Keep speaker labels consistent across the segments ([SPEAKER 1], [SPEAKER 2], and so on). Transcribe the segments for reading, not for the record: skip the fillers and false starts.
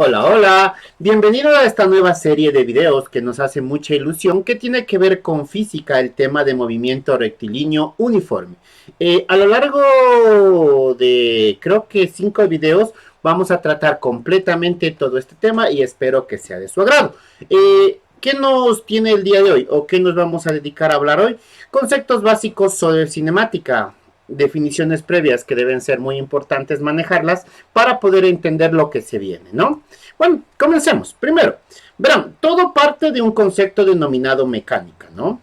[SPEAKER 1] Hola, hola, bienvenido a esta nueva serie de videos que nos hace mucha ilusión que tiene que ver con física, el tema de movimiento rectilíneo uniforme. A lo largo de creo que 5 videos vamos a tratar completamente todo este tema y espero que sea de su agrado. ¿Qué nos tiene el día de hoy o qué nos vamos a dedicar a hablar hoy? Conceptos básicos sobre cinemática, definiciones previas que deben ser muy importantes manejarlas para poder entender lo que se viene, ¿no? Bueno, comencemos. Primero, verán, todo parte de un concepto denominado mecánica, ¿no?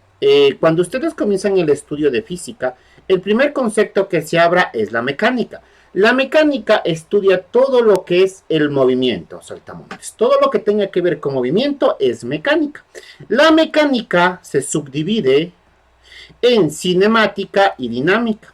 [SPEAKER 1] Cuando ustedes comienzan el estudio de física, el primer concepto que se abra es la mecánica. La mecánica estudia todo lo que es el movimiento, saltamontes. Todo lo que tenga que ver con movimiento es mecánica. La mecánica se subdivide en cinemática y dinámica.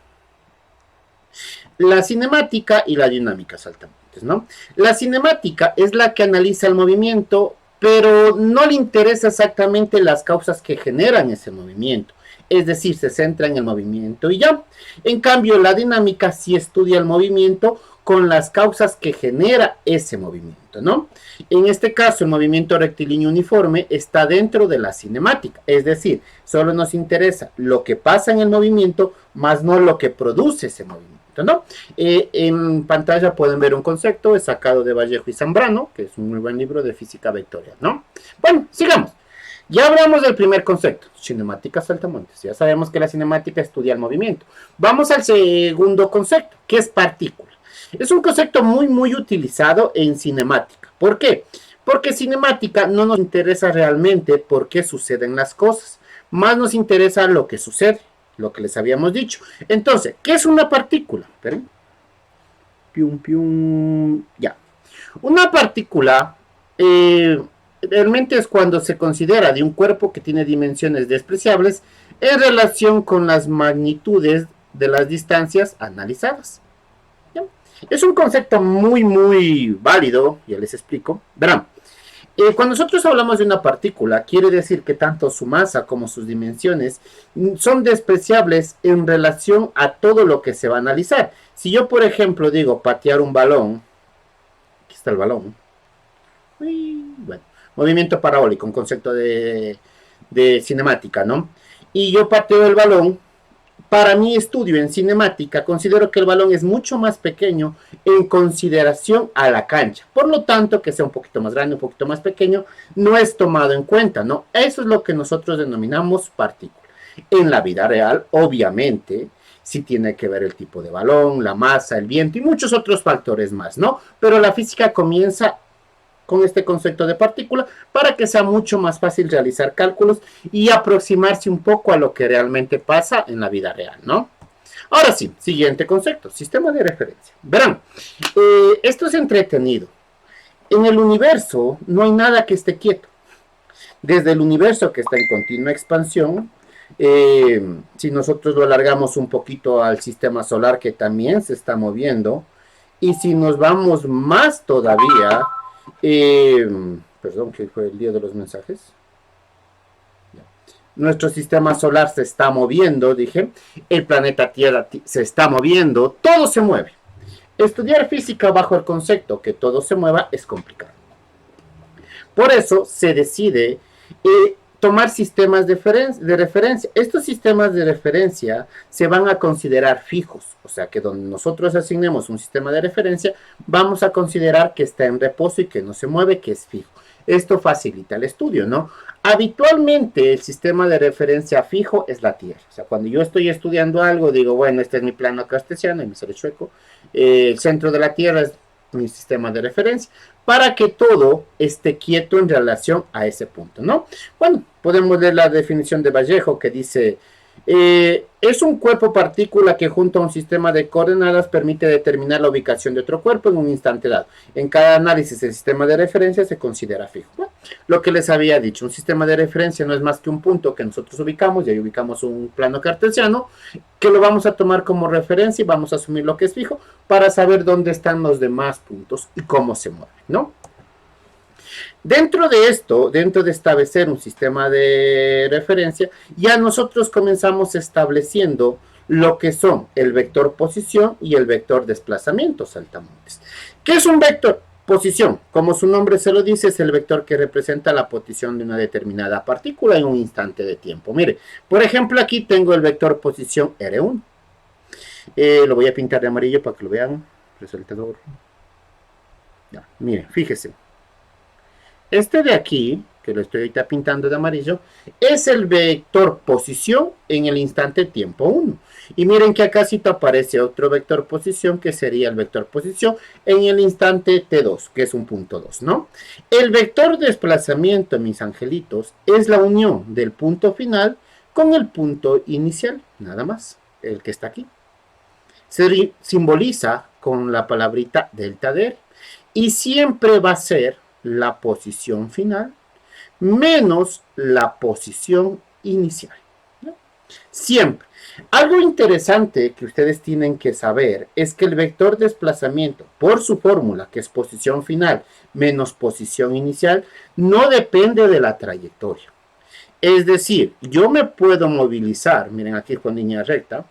[SPEAKER 1] La cinemática y la dinámica saltamontes, ¿no? La cinemática es la que analiza el movimiento, pero no le interesa exactamente las causas que generan ese movimiento. Es decir, se centra en el movimiento y ya. En cambio, la dinámica sí estudia el movimiento con las causas que genera ese movimiento, ¿no? En este caso, el movimiento rectilíneo uniforme está dentro de la cinemática, es decir, solo nos interesa lo que pasa en el movimiento, más no lo que produce ese movimiento, ¿no? En pantalla pueden ver un concepto, es sacado de Vallejo y Zambrano, que es un muy buen libro de física vectorial, ¿no? Bueno, sigamos. Ya hablamos del primer concepto, cinemática saltamontes. Ya sabemos que la cinemática estudia el movimiento. Vamos al segundo concepto, que es partícula. Es un concepto muy utilizado en cinemática. ¿Por qué? Porque cinemática no nos interesa realmente por qué suceden las cosas. Más nos interesa lo que sucede, lo que les habíamos dicho. Entonces, ¿qué es una partícula? ¿Esperen? Ya. Una partícula realmente es cuando se considera de un cuerpo que tiene dimensiones despreciables en relación con las magnitudes de las distancias analizadas. ¿Ya? Es un concepto muy válido, ya les explico. Verán, cuando nosotros hablamos de una partícula, quiere decir que tanto su masa como sus dimensiones son despreciables en relación a todo lo que se va a analizar. Si yo, por ejemplo, digo patear un balón, aquí está el balón, bueno, movimiento parabólico, un concepto de cinemática, ¿no? Y yo pateo el balón, para mi estudio en cinemática, considero que el balón es mucho más pequeño en consideración a la cancha. Por lo tanto, que sea un poquito más grande, un poquito más pequeño, no es tomado en cuenta, ¿no? Eso es lo que nosotros denominamos partícula. En la vida real, obviamente, sí tiene que ver el tipo de balón, la masa, el viento y muchos otros factores más, ¿no? Pero la física comienza con este concepto de partícula para que sea mucho más fácil realizar cálculos y aproximarse un poco a lo que realmente pasa en la vida real, ¿no? Ahora sí, siguiente concepto, sistema de referencia. Verán, esto es entretenido. En el universo no hay nada que esté quieto. Desde el universo que está en continua expansión, si nosotros lo alargamos un poquito al sistema solar que también se está moviendo, y si nos vamos más todavía, eh, perdón, que fue el día de los mensajes. Nuestro sistema solar se está moviendo, dije, el planeta Tierra se está moviendo, todo se mueve. Estudiar física bajo el concepto que todo se mueva es complicado. Por eso se decide tomar sistemas de referencia. Estos sistemas de referencia se van a considerar fijos, o sea que donde nosotros asignemos un sistema de referencia, vamos a considerar que está en reposo y que no se mueve, que es fijo. Esto facilita el estudio, ¿no? Habitualmente el sistema de referencia fijo es la Tierra. O sea, cuando yo estoy estudiando algo, digo, bueno, este es mi plano cartesiano, y me sale chueco. El centro de la Tierra es mi sistema de referencia, para que todo esté quieto en relación a ese punto, ¿no? Bueno, podemos leer la definición de Vallejo que dice, es un cuerpo partícula que junto a un sistema de coordenadas permite determinar la ubicación de otro cuerpo en un instante dado. En cada análisis el sistema de referencia se considera fijo. Bueno, lo que les había dicho, un sistema de referencia no es más que un punto que nosotros ubicamos, y ahí ubicamos un plano cartesiano, que lo vamos a tomar como referencia y vamos a asumir lo que es fijo para saber dónde están los demás puntos y cómo se mueven, ¿no? Dentro de esto, dentro de establecer un sistema de referencia, ya nosotros comenzamos estableciendo lo que son el vector posición y el vector desplazamiento saltamontes. ¿Qué es un vector? Posición, como su nombre se lo dice, es el vector que representa la posición de una determinada partícula en un instante de tiempo. Mire, por ejemplo, aquí tengo el vector posición R1. Lo voy a pintar de amarillo para que lo vean. Resaltador. Ya, miren, fíjese. Este de aquí, que lo estoy ahorita pintando de amarillo, es el vector posición en el instante tiempo 1. Y miren que acá sí te aparece otro vector posición, que sería el vector posición en el instante T2, que es un punto 2, ¿no? El vector desplazamiento, mis angelitos, es la unión del punto final con el punto inicial, nada más, el que está aquí. Se simboliza con la palabrita delta D, y siempre va a ser la posición final menos la posición inicial, ¿no? Siempre. Algo interesante que ustedes tienen que saber es que el vector desplazamiento, por su fórmula, que es posición final menos posición inicial, no depende de la trayectoria. Es decir, yo me puedo movilizar, miren aquí con línea recta,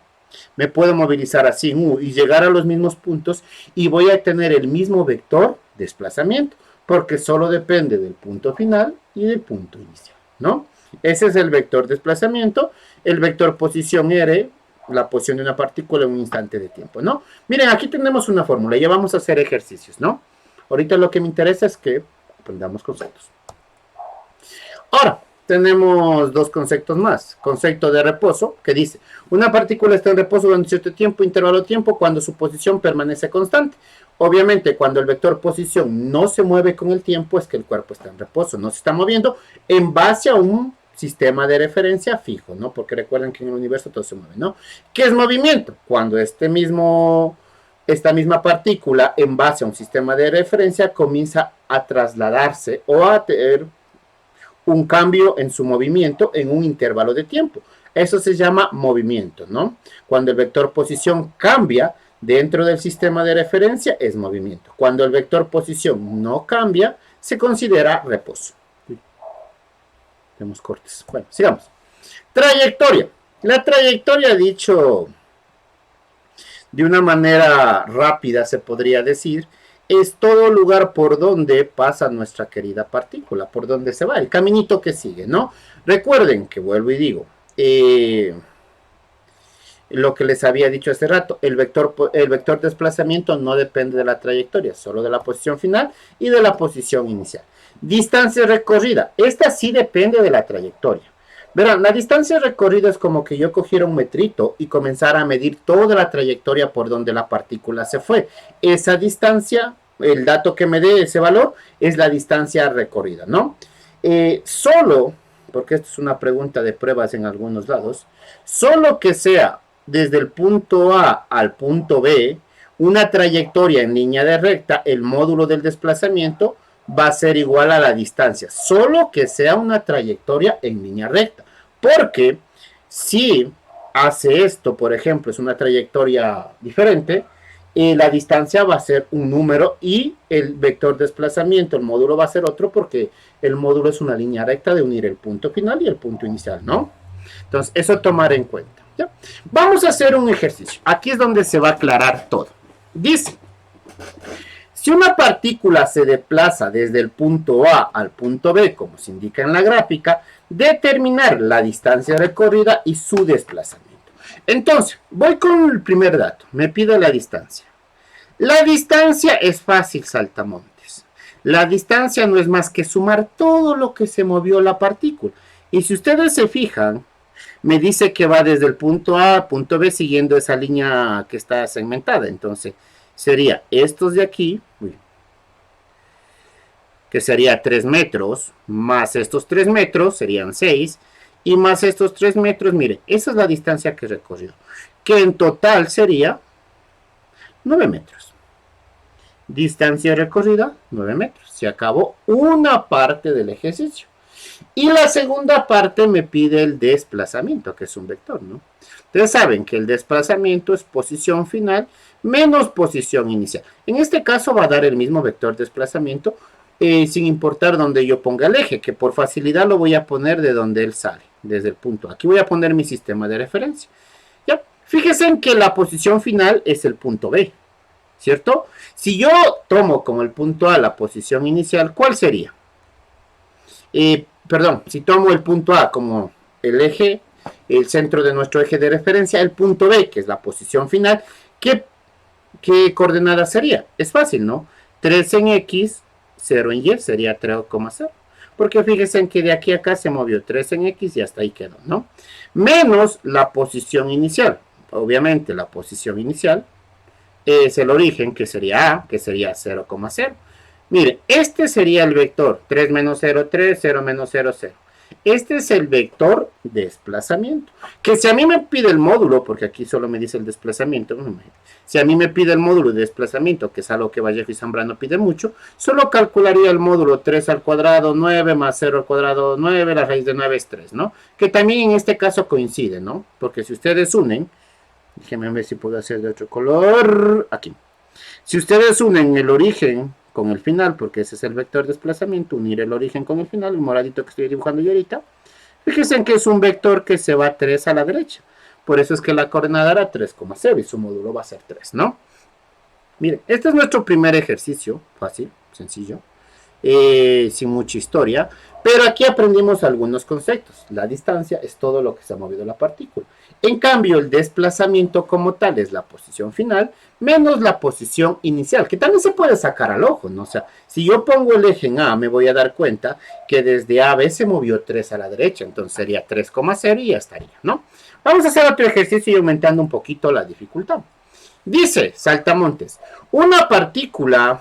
[SPEAKER 1] me puedo movilizar así en U y llegar a los mismos puntos y voy a tener el mismo vector desplazamiento, porque solo depende del punto final y del punto inicial, ¿no? Ese es el vector desplazamiento. El vector posición R, la posición de una partícula en un instante de tiempo, ¿no? Miren, aquí tenemos una fórmula, ya vamos a hacer ejercicios, ¿no? Ahorita lo que me interesa es que aprendamos conceptos. Ahora, tenemos dos conceptos más. Concepto de reposo, que dice, una partícula está en reposo durante cierto tiempo, intervalo de tiempo, cuando su posición permanece constante. Obviamente, cuando el vector posición no se mueve con el tiempo, es que el cuerpo está en reposo, no se está moviendo en base a un sistema de referencia fijo, ¿no? Porque recuerden que en el universo todo se mueve, ¿no? ¿Qué es movimiento? Cuando esta misma partícula, en base a un sistema de referencia, comienza a trasladarse o a tener un cambio en su movimiento en un intervalo de tiempo. Eso se llama movimiento, ¿no? Cuando el vector posición cambia dentro del sistema de referencia, es movimiento. Cuando el vector posición no cambia, se considera reposo. Tenemos cortes. Bueno, sigamos. Trayectoria. La trayectoria, dicho de una manera rápida, se podría decir, es todo lugar por donde pasa nuestra querida partícula, por donde se va, el caminito que sigue, ¿no? Recuerden que vuelvo y digo, lo que les había dicho hace rato, el vector desplazamiento no depende de la trayectoria, solo de la posición final y de la posición inicial. Distancia recorrida, esta sí depende de la trayectoria. Verán, la distancia recorrida es como que yo cogiera un metrito y comenzara a medir toda la trayectoria por donde la partícula se fue. Esa distancia, el dato que me dé ese valor, es la distancia recorrida, ¿no? Solo, porque esto es una pregunta de pruebas en algunos lados, solo que sea desde el punto A al punto B, una trayectoria en línea de recta, el módulo del desplazamiento va a ser igual a la distancia, solo que sea una trayectoria en línea recta, porque si hace esto, por ejemplo, es una trayectoria diferente, la distancia va a ser un número y el vector desplazamiento, el módulo va a ser otro, porque el módulo es una línea recta de unir el punto final y el punto inicial, ¿no? Entonces, eso tomar en cuenta, ¿ya? Vamos a hacer un ejercicio, aquí es donde se va a aclarar todo. Dice, si una partícula se desplaza desde el punto A al punto B, como se indica en la gráfica, determinar la distancia recorrida y su desplazamiento. Entonces, voy con el primer dato. Me pide la distancia. La distancia es fácil, saltamontes. La distancia no es más que sumar todo lo que se movió la partícula. Y si ustedes se fijan, me dice que va desde el punto A al punto B siguiendo esa línea que está segmentada. Entonces, sería estos de aquí, que sería 3 metros, más estos 3 metros, serían 6, y más estos 3 metros, mire, esa es la distancia que recorrió, que en total sería 9 metros. Distancia recorrida, 9 metros. Se acabó una parte del ejercicio. Y la segunda parte me pide el desplazamiento, que es un vector, ¿no? Ustedes saben que el desplazamiento es posición final menos posición inicial. En este caso va a dar el mismo vector desplazamiento, sin importar donde yo ponga el eje, que por facilidad lo voy a poner de donde él sale, desde el punto A. Aquí voy a poner mi sistema de referencia. ¿Ya? Fíjense en que la posición final es el punto B. ¿cierto? Si yo tomo como el punto A la posición inicial, ¿cuál sería? Perdón, si tomo el punto A como el eje, el centro de nuestro eje de referencia, el punto B, que es la posición final, ¿qué coordenada sería? Es fácil, ¿no? 3 en X, 0 en Y, sería 3,0. Porque fíjense en que de aquí a acá se movió 3 en X y hasta ahí quedó, ¿no? Menos la posición inicial. Obviamente la posición inicial es el origen, que sería A, que sería 0,0. Mire, este sería el vector 3 menos 0, 3, 0 menos 0, 0. Este es el vector desplazamiento. Que si a mí me pide el módulo, porque aquí solo me dice el desplazamiento, si a mí me pide el módulo de desplazamiento, que es algo que Vallejo y Zambrano pide mucho, solo calcularía el módulo 3 al cuadrado, 9 más 0 al cuadrado, 9, la raíz de 9 es 3, ¿no? Que también en este caso coincide, ¿no? Porque si ustedes unen, déjenme ver si puedo hacer de otro color, aquí. Si ustedes unen el origen con el final, porque ese es el vector de desplazamiento, unir el origen con el final, el moradito que estoy dibujando yo ahorita, fíjense que es un vector que se va 3 a la derecha. Por eso es que la coordenada era 3,0 y su módulo va a ser 3, ¿no? Miren, este es nuestro primer ejercicio, fácil, sencillo, sin mucha historia, pero aquí aprendimos algunos conceptos. La distancia es todo lo que se ha movido la partícula. En cambio, el desplazamiento como tal es la posición final menos la posición inicial, que también se puede sacar al ojo, ¿no? O sea, si yo pongo el eje en A, me voy a dar cuenta que desde A a B se movió 3 a la derecha, entonces sería 3,0 y ya estaría, ¿no? Vamos a hacer otro ejercicio y aumentando un poquito la dificultad. Dice Saltamontes, una partícula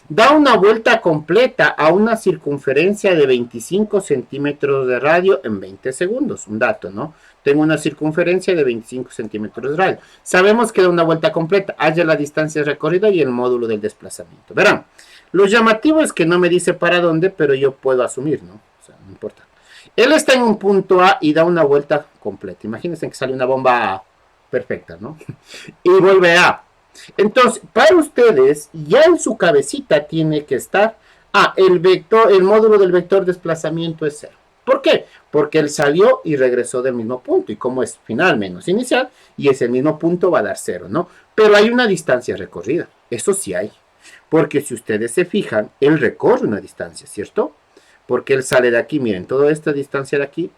[SPEAKER 1] da una vuelta completa a una circunferencia de 25 centímetros de radio en 20 segundos. Un dato, ¿no? Tengo una circunferencia de 25 centímetros de radio. Sabemos que da una vuelta completa. Haya la distancia recorrida y el módulo del desplazamiento. Verán, lo llamativo es que no me dice para dónde, pero yo puedo asumir, ¿no? O sea, no importa. Él está en un punto A y da una vuelta completa. Imagínense que sale una bomba perfecta, ¿no? Y vuelve A. Entonces, para ustedes, ya en su cabecita tiene que estar, el vector, el módulo del vector desplazamiento es 0. ¿Por qué? Porque él salió y regresó del mismo punto, y como es final menos inicial, y es el mismo punto, va a dar 0, ¿no? Pero hay una distancia recorrida, eso sí hay, porque si ustedes se fijan, él recorre una distancia, ¿cierto? Porque él sale de aquí, miren, toda esta distancia de aquí,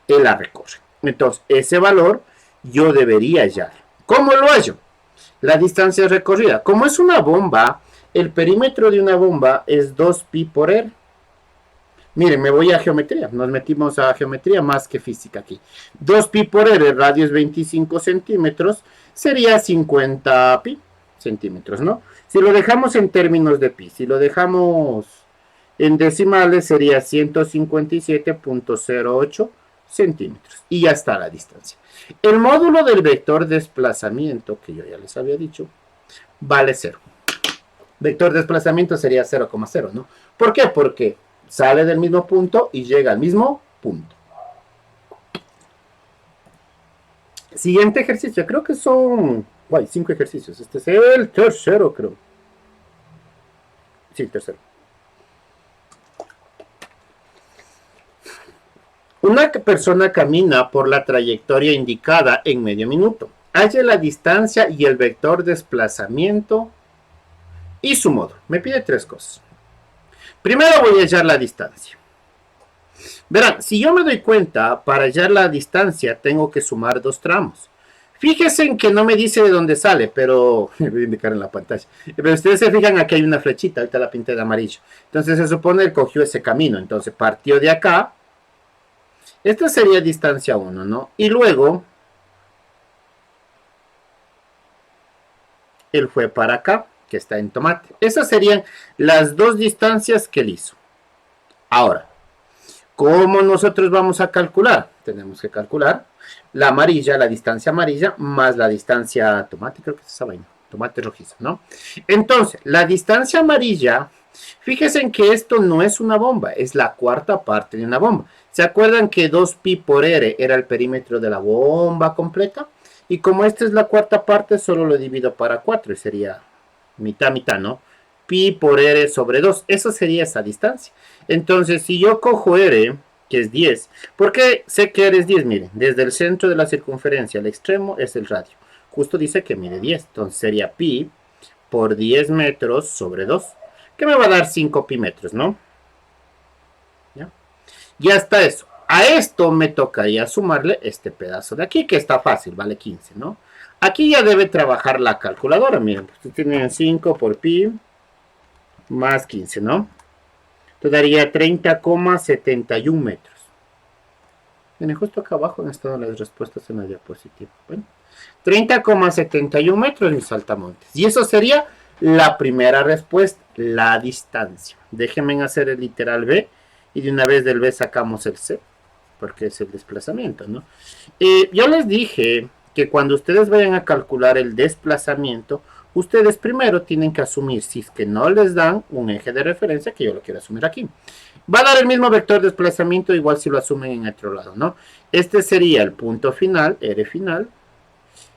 [SPEAKER 1] él la recorre. Entonces, ese valor yo debería hallar. ¿Cómo lo hallo? La distancia recorrida. Como es una bomba, el perímetro de una bomba es 2pi por r. Miren, me voy a geometría. Nos metimos a geometría más que física aquí. 2pi por r, radio es 25 centímetros, sería 50 pi centímetros, ¿no? Si lo dejamos en términos de pi, si lo dejamos en decimales, sería 157,08 centímetros. Y ya está la distancia. El módulo del vector desplazamiento, que yo ya les había dicho, vale 0. Vector desplazamiento sería 0,0, ¿no? ¿Por qué? Porque sale del mismo punto y llega al mismo punto. Siguiente ejercicio, creo que son 5 ejercicios. Este es el tercero, creo. Sí, tercero. Una persona camina por la trayectoria indicada en medio minuto. Halle la distancia y el vector desplazamiento y su modo. Me pide 3 cosas. Primero voy a hallar la distancia. Verán, si yo me doy cuenta, para hallar la distancia tengo que sumar 2 tramos. Fíjense en que no me dice de dónde sale, pero voy a indicar en la pantalla. Pero ustedes se fijan, aquí hay una flechita, ahorita la pinté de amarillo. Entonces se supone que cogió ese camino. Entonces partió de acá. Esta sería distancia 1, ¿no? Y luego, él fue para acá, que está en tomate. Esas serían las 2 distancias que él hizo. Ahora, ¿cómo nosotros vamos a calcular? Tenemos que calcular la amarilla, la distancia amarilla, más la distancia tomate, creo que es esa vaina, tomate rojizo, ¿no? Entonces, la distancia amarilla, fíjense en que esto no es una bomba, es la cuarta parte de una bomba. ¿Se acuerdan que 2pi por r era el perímetro de la bomba completa? Y como esta es la cuarta parte, solo lo divido para 4 y sería mitad, mitad, ¿no? Pi por r sobre 2, eso sería esa distancia. Entonces, si yo cojo r, que es 10, ¿por qué sé que r es 10? Miren, desde el centro de la circunferencia al extremo es el radio. justo dice que mide 10. Entonces sería pi por 10 metros sobre 2, que me va a dar 5 pi metros, ¿no? Ya está eso. A esto me tocaría sumarle este pedazo de aquí, que está fácil, vale 15, ¿no? Aquí ya debe trabajar la calculadora, miren, pues tienen 5 por pi más 15, ¿no? Esto daría 30,71 metros. Miren, justo acá abajo han estado las respuestas en la diapositiva. Bueno, 30,71 metros mi saltamontes. Y eso sería la primera respuesta, la distancia. Déjenme hacer el literal B y de una vez del B sacamos el C, porque es el desplazamiento, ¿no? Yo les dije que cuando ustedes vayan a calcular el desplazamiento, ustedes primero tienen que asumir, si es que no les dan un eje de referencia, que yo lo quiero asumir aquí. Va a dar el mismo vector de desplazamiento igual si lo asumen en otro lado, ¿no? Este sería el punto final, R final,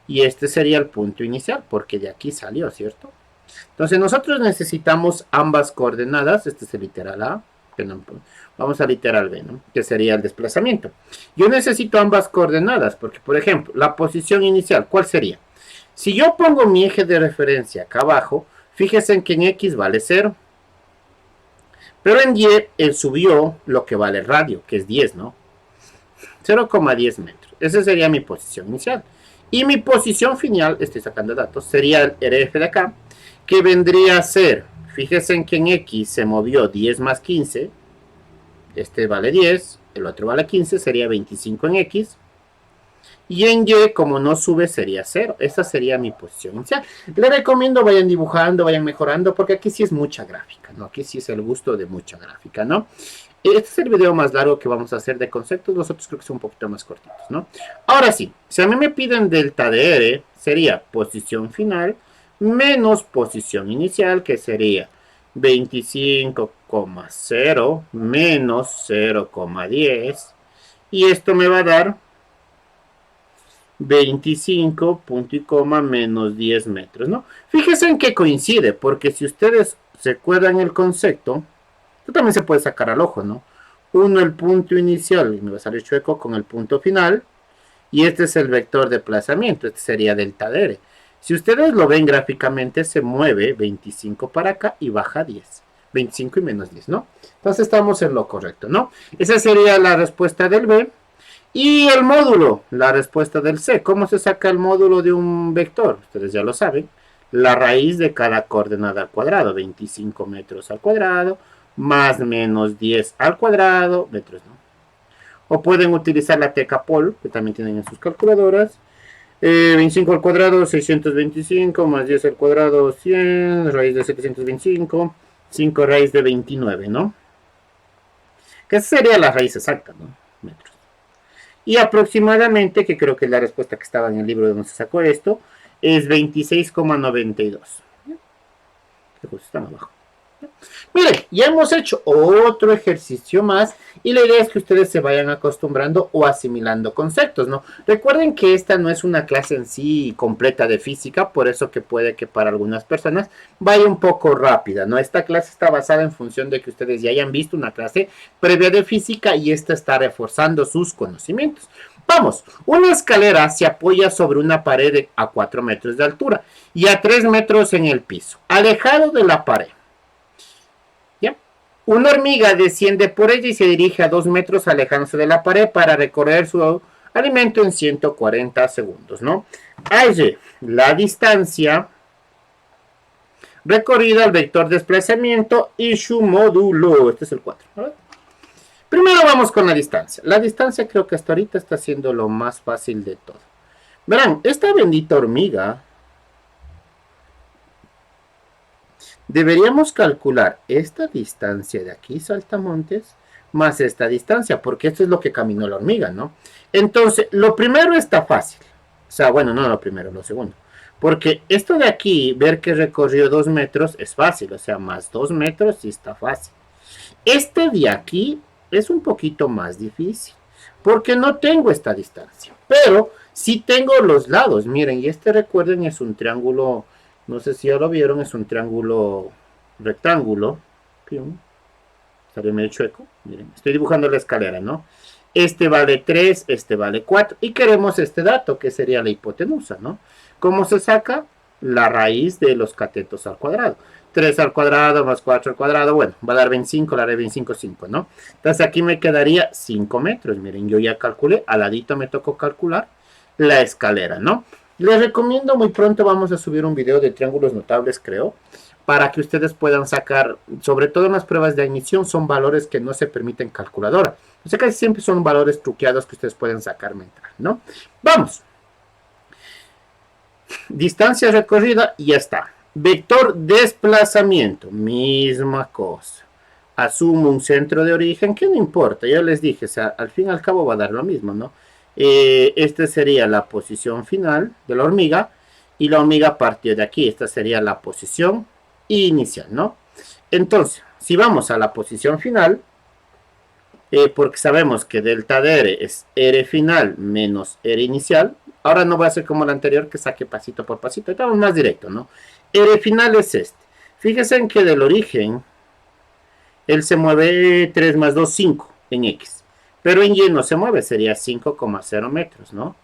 [SPEAKER 1] y este sería el punto inicial, porque de aquí salió, ¿cierto? Entonces nosotros necesitamos ambas coordenadas, este es el literal A, que no, vamos a literal B, ¿no? Que sería el desplazamiento. Yo necesito ambas coordenadas, porque por ejemplo, la posición inicial, ¿cuál sería? Si yo pongo mi eje de referencia acá abajo, fíjense en que en X vale 0, pero en Y él subió lo que vale el radio, que es 10, ¿no? 0,10 metros. Esa sería mi posición inicial. Y mi posición final, estoy sacando datos, sería el RF de acá, que vendría a ser, fíjense en que en X se movió 10 más 15, este vale 10, el otro vale 15, sería 25 en X, y en Y, como no sube, sería 0. Esa sería mi posición inicial. Les recomiendo vayan dibujando, vayan mejorando, porque aquí sí es mucha gráfica, ¿no? Aquí sí es el gusto de mucha gráfica, ¿no? Este es el video más largo que vamos a hacer de conceptos, los otros creo que son un poquito más cortitos, ¿no? Ahora sí, si a mí me piden delta de R, sería posición final menos posición inicial, que sería 25,0 menos 0,10, y esto me va a dar 25 punto y coma menos 10 metros, ¿no? Fíjense en qué coincide, porque si ustedes recuerdan el concepto, esto también se puede sacar al ojo, ¿no? Uno el punto inicial, y me va a salir chueco con el punto final, y este es el vector de desplazamiento, este sería delta de R. Si ustedes lo ven gráficamente, se mueve 25 para acá y baja 10. 25 y menos 10, ¿no? Entonces estamos en lo correcto, ¿no? Esa sería la respuesta del B. Y el módulo, la respuesta del C. ¿Cómo se saca el módulo de un vector? Ustedes ya lo saben. La raíz de cada coordenada al cuadrado, 25 metros al cuadrado, más menos 10 al cuadrado, metros, ¿no? O pueden utilizar la Tecapol, que también tienen en sus calculadoras. 25 al cuadrado, 625, más 10 al cuadrado, 100, raíz de 725, 5 raíz de 29, ¿no? Que sería la raíz exacta, ¿no? Metros. Y aproximadamente, que creo que es la respuesta que estaba en el libro donde se sacó esto, es 26,92. Que justo están abajo. Miren, ya hemos hecho otro ejercicio más y la idea es que ustedes se vayan acostumbrando o asimilando conceptos, ¿no? Recuerden que esta no es una clase en sí completa de física, por eso que puede que para algunas personas vaya un poco rápida, ¿no? Esta clase está basada en función de que ustedes ya hayan visto una clase previa de física y esta está reforzando sus conocimientos. Vamos, una escalera se apoya sobre una pared a 4 metros de altura y a 3 metros en el piso, alejado de la pared. Una hormiga desciende por ella y se dirige a 2 metros alejándose de la pared para recorrer su alimento en 140 segundos, ¿no? Halle la distancia recorrida al vector desplazamiento y su módulo. Este es el 4, ¿verdad? Primero vamos con la distancia. La distancia creo que hasta ahorita está siendo lo más fácil de todo. Verán, esta bendita hormiga deberíamos calcular esta distancia de aquí, saltamontes, más esta distancia, porque esto es lo que caminó la hormiga, ¿no? Entonces, lo primero está fácil. O sea, bueno, no lo primero, lo segundo. Porque esto de aquí, ver que recorrió 2 metros, es fácil. O sea, más 2 metros sí está fácil. Este de aquí es un poquito más difícil, porque no tengo esta distancia. Pero sí tengo los lados. Miren, y este recuerden es un triángulo. No sé si ya lo vieron, es un triángulo rectángulo. Salió medio chueco. Miren, estoy dibujando la escalera, ¿no? Este vale 3, este vale 4. Y queremos este dato, que sería la hipotenusa, ¿no? ¿Cómo se saca? La raíz de los catetos al cuadrado. 3 al cuadrado más 4 al cuadrado, bueno, va a dar 25, la de 25, 5, ¿no? Entonces aquí me quedaría 5 metros. Miren, yo ya calculé, al ladito me tocó calcular la escalera, ¿no? Les recomiendo, muy pronto vamos a subir un video de triángulos notables, creo, para que ustedes puedan sacar, sobre todo en las pruebas de admisión, son valores que no se permiten calculadora. O sea, casi siempre son valores truqueados que ustedes pueden sacar mental, ¿no? Vamos. Distancia recorrida y ya está. Vector desplazamiento, misma cosa. Asumo un centro de origen que no importa, ya les dije, o sea, al fin y al cabo va a dar lo mismo, ¿no? Esta sería la posición final de la hormiga y la hormiga partió de aquí. Esta sería la posición inicial, ¿no? Entonces, si vamos a la posición final, porque sabemos que delta de R es R final menos R inicial. Ahora no voy a hacer como la anterior que saque pasito por pasito, estamos más directo, ¿no? R final es este. Fíjense en que del origen, él se mueve 3 más 2, 5 en X. Pero en Y no se mueve, sería 5,0 metros, ¿no?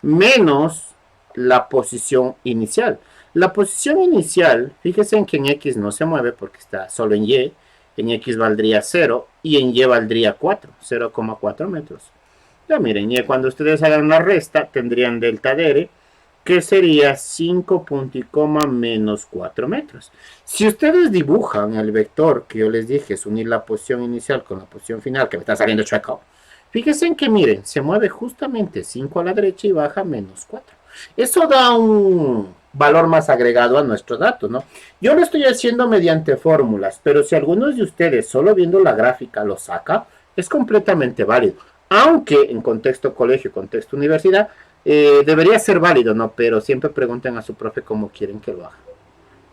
[SPEAKER 1] Menos la posición inicial. La posición inicial, fíjense en que en X no se mueve porque está solo en Y. En X valdría 0 y en Y valdría 4, 0,4 metros. Ya miren, y cuando ustedes hagan la resta, tendrían delta de R, que sería 5 punto y coma menos 4 metros. Si ustedes dibujan el vector que yo les dije, es unir la posición inicial con la posición final, que me está saliendo chueco, fíjense en que miren, se mueve justamente 5 a la derecha y baja menos 4. Eso da un valor más agregado a nuestros datos, ¿no? Yo lo estoy haciendo mediante fórmulas, pero si algunos de ustedes solo viendo la gráfica lo saca, es completamente válido. Aunque en contexto colegio, contexto universidad, debería ser válido, ¿no? Pero siempre pregunten a su profe cómo quieren que lo haga.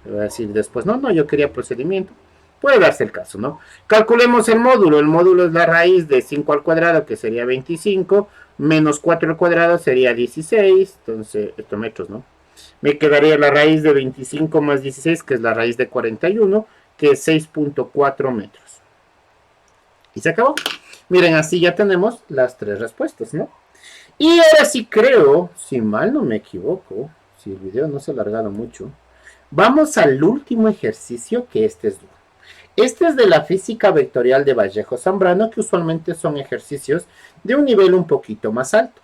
[SPEAKER 1] Le voy a decir después, no, yo quería procedimiento. Puede darse el caso, ¿no? Calculemos el módulo. El módulo es la raíz de 5 al cuadrado, que sería 25, menos 4 al cuadrado sería 16, entonces, estos metros, ¿no? Me quedaría la raíz de 25 más 16, que es la raíz de 41, que es 6,4 metros. Y se acabó. Miren, así ya tenemos las tres respuestas, ¿no? Y ahora sí creo, si mal no me equivoco, si el video no se ha alargado mucho, vamos al último ejercicio, que este es duro. Este es de la física vectorial de Vallejo Zambrano, que usualmente son ejercicios de un nivel un poquito más alto.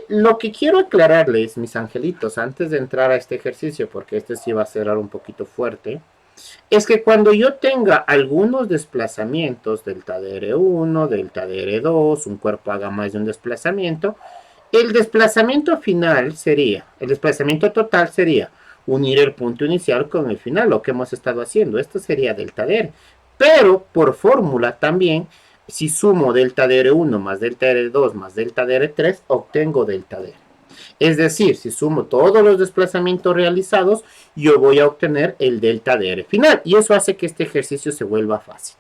[SPEAKER 1] Lo que quiero aclararles, mis angelitos, antes de entrar a este ejercicio, porque este sí va a cerrar un poquito fuerte, es que cuando yo tenga algunos desplazamientos, delta de R1, delta de R2, un cuerpo haga más de un desplazamiento, el desplazamiento final sería, el desplazamiento total sería unir el punto inicial con el final, lo que hemos estado haciendo. Esto sería delta de R. Pero por fórmula también, si sumo delta de R1 más delta de R2 más delta de R3, obtengo delta de R. Es decir, si sumo todos los desplazamientos realizados, yo voy a obtener el delta de R final. Y eso hace que este ejercicio se vuelva fácil.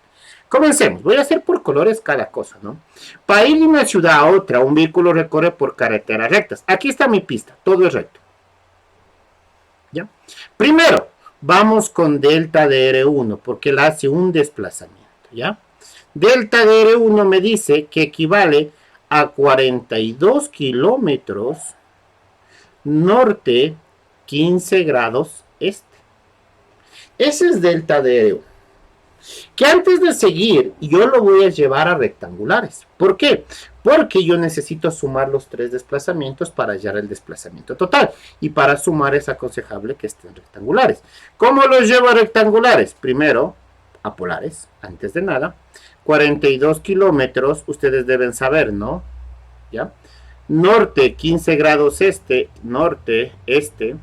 [SPEAKER 1] Comencemos. Voy a hacer por colores cada cosa, ¿no? Para ir de una ciudad a otra, un vehículo recorre por carreteras rectas. Aquí está mi pista. Todo es recto. ¿Ya? Primero, vamos con delta de R1, porque él hace un desplazamiento, ¿ya? Delta de R1 me dice que equivale a 42 kilómetros norte, 15 grados este. Ese es delta de R1. Que antes de seguir, yo lo voy a llevar a rectangulares. ¿Por qué? Porque yo necesito sumar los tres desplazamientos para hallar el desplazamiento total. Y para sumar es aconsejable que estén rectangulares. ¿Cómo los llevo a rectangulares? Primero, a polares, antes de nada. 42 kilómetros, ustedes deben saber, ¿no? ¿Ya? Norte, 15 grados este, norte, este.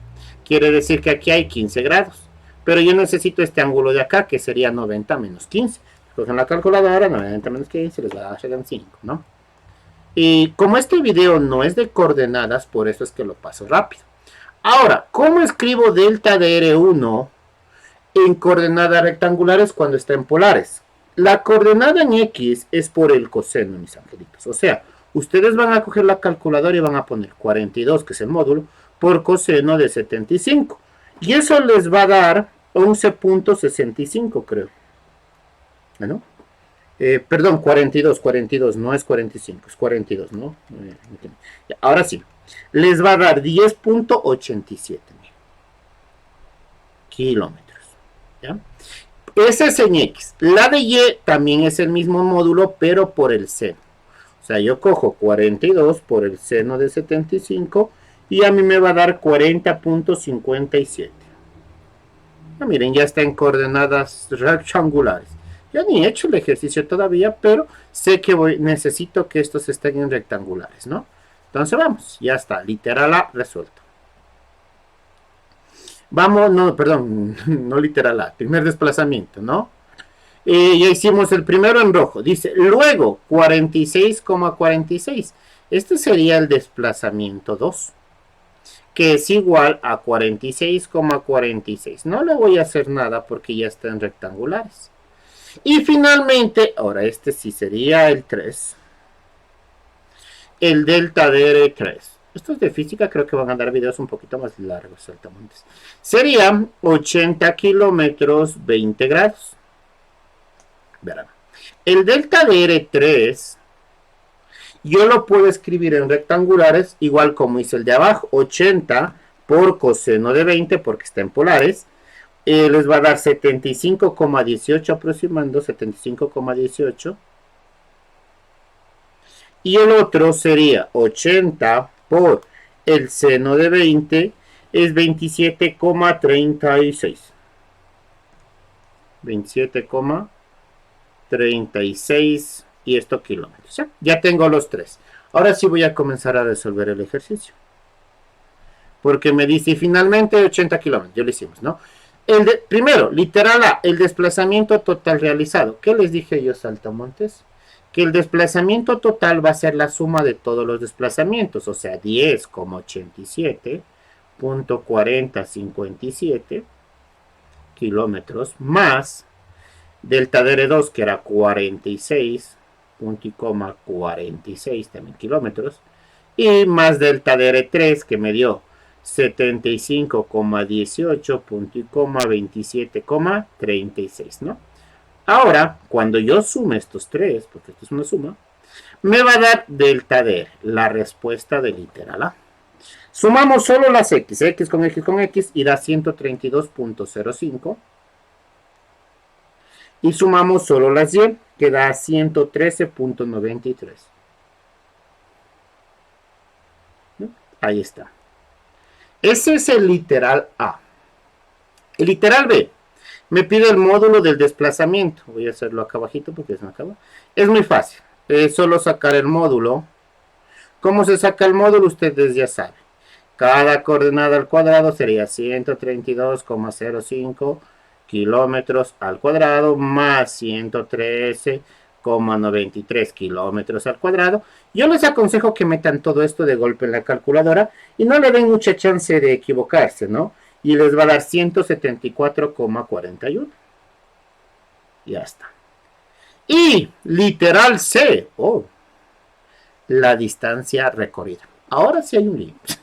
[SPEAKER 1] Quiere decir que aquí hay 15 grados. Pero yo necesito este ángulo de acá, que sería 90 menos 15. Cogen la calculadora, 90 menos 15, les va a dar 5, ¿no? Y como este video no es de coordenadas, por eso es que lo paso rápido. Ahora, ¿cómo escribo delta de R1 en coordenadas rectangulares cuando está en polares? La coordenada en X es por el coseno, mis angelitos. O sea, ustedes van a coger la calculadora y van a poner 42, que es el módulo, por coseno de 75. Y eso les va a dar 11,65, creo. ¿No? Perdón, 42, no es 45, es 42, ¿no? Ahora sí. les va a dar 10.87 kilómetros. ¿Ya? Ese es en X. La de Y también es el mismo módulo, pero por el seno. O sea, yo cojo 42 por el seno de 75 y a mí me va a dar 40.57. Ah, miren, ya está en coordenadas rectangulares. Yo ni he hecho el ejercicio todavía, pero sé que necesito que estos estén en rectangulares, ¿no? Entonces vamos, ya está, literal A resuelto. Vamos, no, perdón, no literal A, primer desplazamiento, ¿no? Ya hicimos el primero en rojo, dice, luego 46,46. Este sería el desplazamiento 2, que es igual a 46,46. No le voy a hacer nada porque ya está en rectangulares. Y finalmente, ahora este sí sería el 3. El delta de 3. Estos de física creo que van a dar videos un poquito más largos, saltamontes. Sería 80 kilómetros, 20 grados. Verán. El delta de R3 yo lo puedo escribir en rectangulares, igual como hice el de abajo, 80 por coseno de 20, porque está en polares, les va a dar 75,18 aproximando, 75,18. Y el otro sería 80 por el seno de 20, es 27,36. 27,36 y esto kilómetros. ¿Ya? Ya tengo los tres. Ahora sí voy a comenzar a resolver el ejercicio. Porque me dice finalmente 80 kilómetros. Ya lo hicimos, ¿no? Primero, literal A, el desplazamiento total realizado. ¿Qué les dije yo, saltamontes? Que el desplazamiento total va a ser la suma de todos los desplazamientos. O sea, 10,87.4057 kilómetros más delta de R2, que era 46,46 también kilómetros, y más delta de R3, que me dio 75,18.27,36, ¿no? Ahora, cuando yo sume estos tres, porque esto es una suma, me va a dar delta de R, la respuesta de literal A. Sumamos solo las X, X con X con X, y da 132.05. Y sumamos solo las Y, que da 113.93. ¿No? Ahí está. Ese es el literal A. El literal B me pide el módulo del desplazamiento. Voy a hacerlo acá abajito porque se me acaba. Es muy fácil. Es solo sacar el módulo. ¿Cómo se saca el módulo? Ustedes ya saben. Cada coordenada al cuadrado sería 132,05 kilómetros al cuadrado más 113,93 kilómetros al cuadrado. Yo les aconsejo que metan todo esto de golpe en la calculadora y no le den mucha chance de equivocarse, ¿no? Y les va a dar 174,41. Ya está. Y literal C, la distancia recorrida. Ahora sí hay un límite.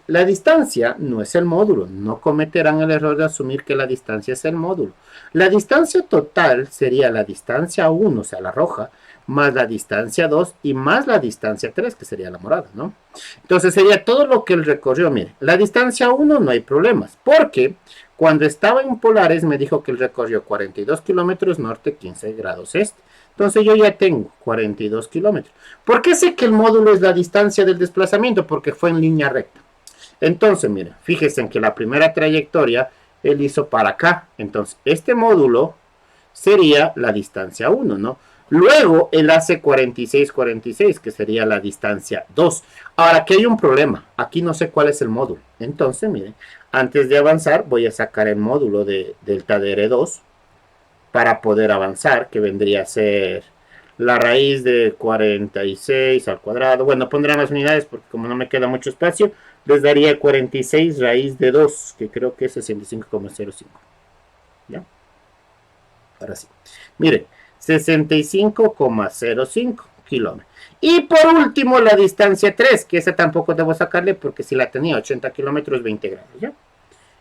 [SPEAKER 1] La distancia no es el módulo, no cometerán el error de asumir que la distancia es el módulo. La distancia total sería la distancia 1, o sea, la roja, más la distancia 2 y más la distancia 3, que sería la morada, ¿no? Entonces sería todo lo que él recorrió. Mire, la distancia 1 no hay problemas, porque cuando estaba en polares me dijo que él recorrió 42 kilómetros norte, 15 grados este. Entonces yo ya tengo 42 kilómetros. ¿Por qué sé que el módulo es la distancia del desplazamiento? Porque fue en línea recta. Entonces, miren, fíjense en que la primera trayectoria él hizo para acá. Entonces, este módulo sería la distancia 1, ¿no? Luego él hace 46, 46, que sería la distancia 2. Ahora, aquí hay un problema. Aquí no sé cuál es el módulo. Entonces, miren, antes de avanzar voy a sacar el módulo de delta de R2 para poder avanzar, que vendría a ser la raíz de 46 al cuadrado. Bueno, pondrán las unidades porque como no me queda mucho espacio, les daría 46 raíz de 2, que creo que es 65,05. ¿Ya? Ahora sí. Miren, 65,05 kilómetros. Y por último, la distancia 3, que esa tampoco debo sacarle porque si la tenía 80 kilómetros, 20 grados, ¿ya?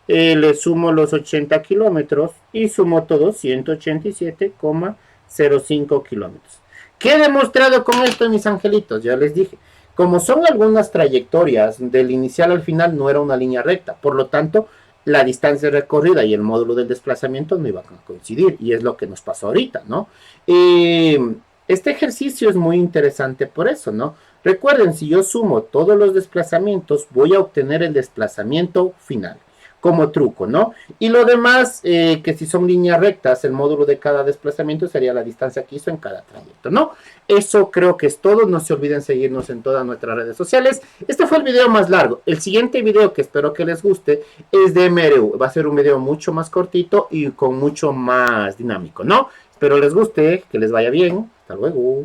[SPEAKER 1] Le sumo los 80 kilómetros y sumo todos 187,05 kilómetros. ¿Qué he demostrado con esto, mis angelitos? Ya les dije. Como son algunas trayectorias, del inicial al final no era una línea recta, por lo tanto, la distancia recorrida y el módulo del desplazamiento no iban a coincidir, y es lo que nos pasó ahorita, ¿no? Este ejercicio es muy interesante por eso, ¿no? Recuerden, si yo sumo todos los desplazamientos, voy a obtener el desplazamiento final, como truco, ¿no? Y lo demás, que si son líneas rectas, el módulo de cada desplazamiento sería la distancia que hizo en cada trayecto, ¿no? Eso creo que es todo. No se olviden seguirnos en todas nuestras redes sociales. Este fue el video más largo. El siguiente video, que espero que les guste, es de MRU. Va a ser un video mucho más cortito y con mucho más dinámico, ¿no? Espero les guste, que les vaya bien. Hasta luego.